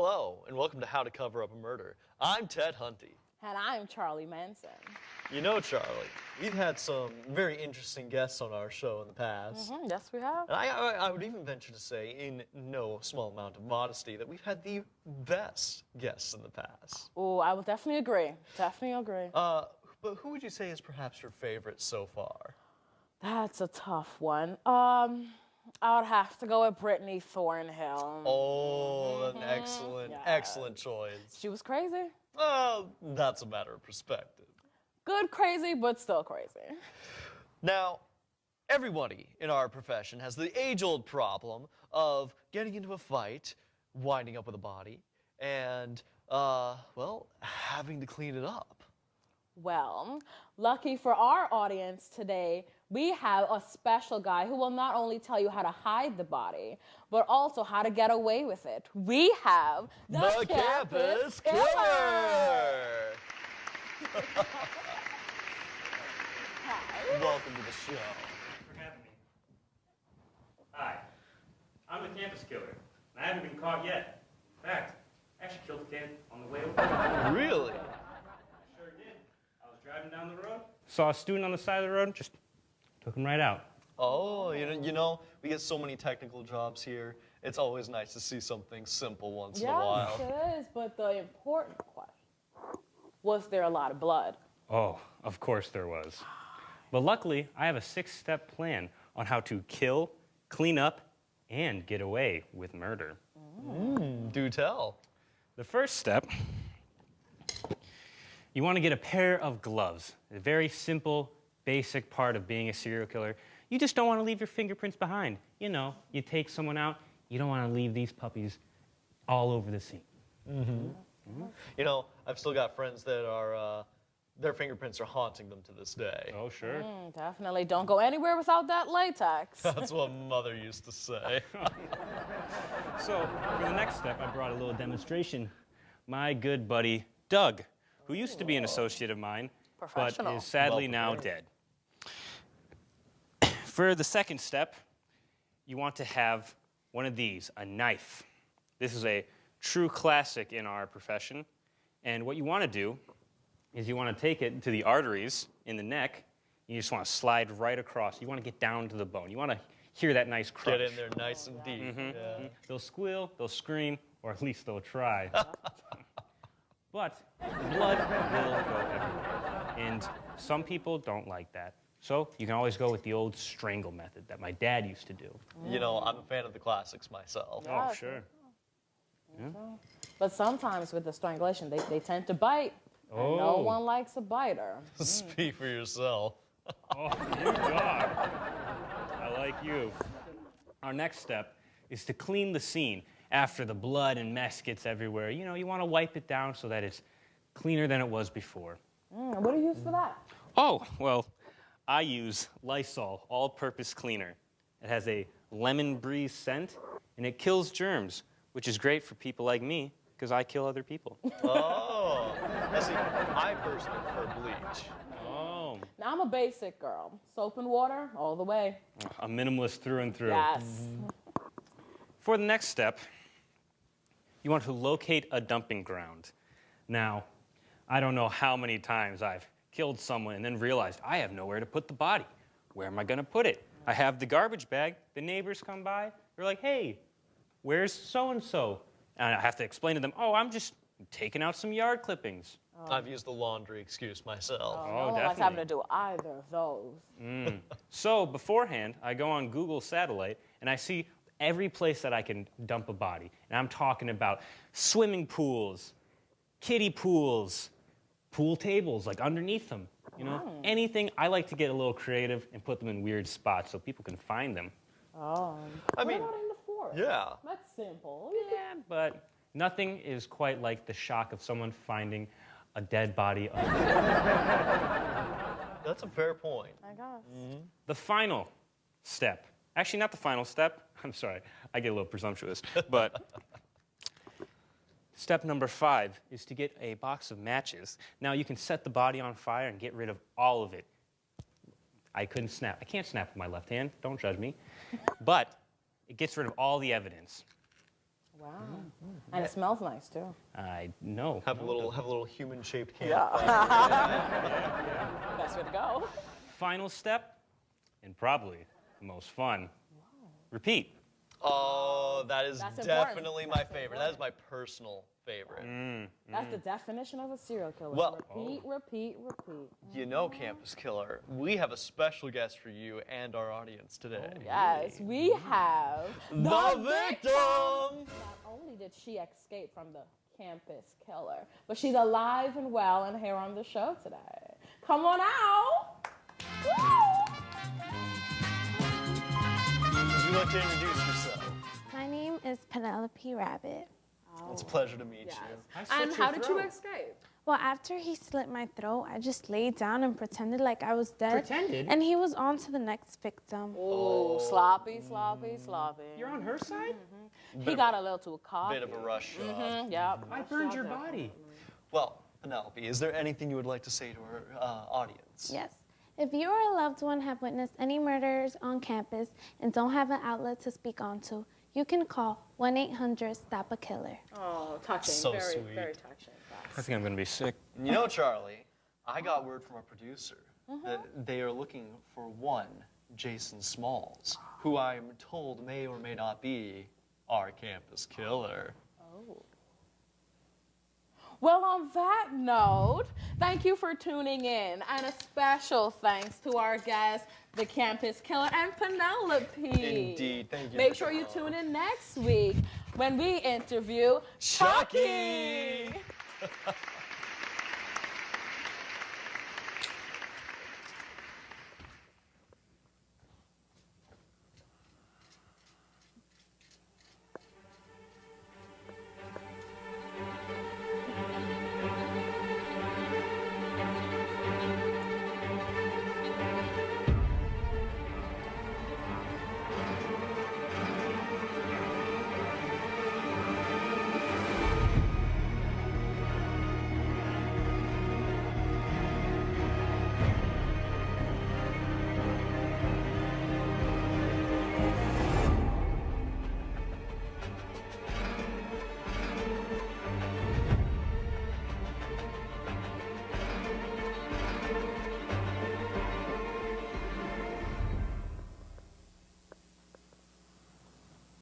Hello, and welcome to How to Cover Up a Murder. I'm Ted Hunty. And I'm Charlie Manson. You know, Charlie, we've had some very interesting guests on our show in the past. Yes, we have. And I would even venture to say, in no small amount of modesty, that we've had the best guests in the past. Oh, I would definitely agree. Definitely agree. But who would you say is perhaps your favorite so far? That's a tough one. I would have to go with Brittany Thornhill. Oh, an excellent, Yes. excellent choice. She was crazy. Well, that's a matter of perspective. Good crazy, but still crazy. Now, everybody in our profession has the age-old problem of getting into a fight, winding up with a body, and, well, having to clean it up. Well, lucky for our audience today, we have a special guy who will not only tell you how to hide the body, but also how to get away with it. We have the Campus Killer! Welcome to the show. Thanks for having me. Hi, I'm the Campus Killer, and I haven't been caught yet. In fact, I actually killed a kid on the way over. Really? I sure did. I was driving down the road, saw a student on the side of the road, just took him right out. Oh, you know, we get so many technical jobs here. It's always nice to see something simple once in a while. Yes, it is, but the important question, was there a lot of blood? Oh, of course there was. But luckily, I have a 6-step plan on how to kill, clean up, and get away with murder. Do tell. The first step, you want to get a pair of gloves. A very simple, basic part of being a serial killer. You just don't want to leave your fingerprints behind. You know, you take someone out, you don't want to leave these puppies all over the scene. You know, I've still got friends that are, their fingerprints are haunting them to this day. Oh, sure. Definitely don't go anywhere without that latex. That's what Mother used to say. So, for the next step, I brought a little demonstration. My good buddy, Doug, who used to be an associate of mine, but Professional. is sadly now dead. For the second step, you want to have one of these, a knife. This is a true classic in our profession. And what you want to do is you want to take it to the arteries in the neck. You just want to slide right across. You want to get down to the bone. You want to hear that nice crunch. Get in there nice and deep. Yeah. They'll squeal, they'll scream, or at least they'll try. But blood will go everywhere. And some people don't like that. So you can always go with the old strangle method that my dad used to do. You know, I'm a fan of the classics myself. Oh, sure. Yeah. But sometimes with the strangulation, they tend to bite. Oh. And no one likes a biter. Speak for yourself. Oh, you dog. I like you. Our next step is to clean the scene after the blood and mess gets everywhere. You know, you want to wipe it down so that it's cleaner than it was before. What do you use for that? Oh, well, I use Lysol all-purpose cleaner. It has a lemon breeze scent, and it kills germs, which is great for people like me, because I kill other people. Oh. Now, see, I personally prefer bleach. Oh. Now, I'm a basic girl. Soap and water, all the way. A minimalist through and through. Yes. For the next step, you want to locate a dumping ground. Now, I don't know how many times I've killed someone and then realized I have nowhere to put the body. Where am I going to put it? I have the garbage bag. The neighbors come by. They're like, hey, where's so-and-so? And I have to explain to them, oh, I'm just taking out some yard clippings. I've used the laundry excuse myself. No one likes definitely. having to do either of those. So beforehand, I go on Google Satellite, and I see every place that I can dump a body. And I'm talking about swimming pools, kiddie pools, pool tables, like underneath them. You know, anything. I like to get a little creative and put them in weird spots so people can find them. Oh. I mean, what about in the forest? yeah. That's simple. Yeah, but nothing is quite like the shock of someone finding a dead body under That's a fair point. I guess. The final step. Actually, not the final step. I'm sorry, I get a little presumptuous. But step number 5 is to get a box of matches. Now, you can set the body on fire and get rid of all of it. I couldn't snap. I can't snap with my left hand. Don't judge me. But it gets rid of all the evidence. Wow. And it smells nice too. I know. Have a little human-shaped campfire. Yeah. Best way to go. Final step, and probably the most fun. Repeat. Oh, that's That's definitely important. my That's favorite. That is my personal favorite. That's the definition of a serial killer. Well- repeat, repeat, repeat. You know, Campus Killer, we have a special guest for you and our audience today. Yes, we have The victim! Not only did she escape from the campus killer, but she's alive and well and here on the show today. Come on out! Woo! Would you like to introduce yourself? My name is Penelope Rabbit. It's a pleasure to meet Yes. you. And how did you escape? Well, after he slit my throat, I just laid down and pretended like I was dead. Pretended? And he was on to the next victim. Oh, sloppy, sloppy, sloppy. You're on her side? He got a little too cocky. Bit of a rush. Yep. I burned your body. Well, Penelope, is there anything you would like to say to our audience? Yes. If you or a loved one have witnessed any murders on campus and don't have an outlet to speak onto, you can call 1-800-STOP-A-KILLER. Oh, touching. So very, sweet. very touching. I think I'm gonna be sick. You know, Charlie, I got word from our producer that they are looking for one Jason Smalls, who I'm told may or may not be our campus killer. Well, on that note, thank you for tuning in, and a special thanks to our guest, the campus killer, and Penelope. Indeed, thank you. Make sure you tune in next week when we interview Chucky!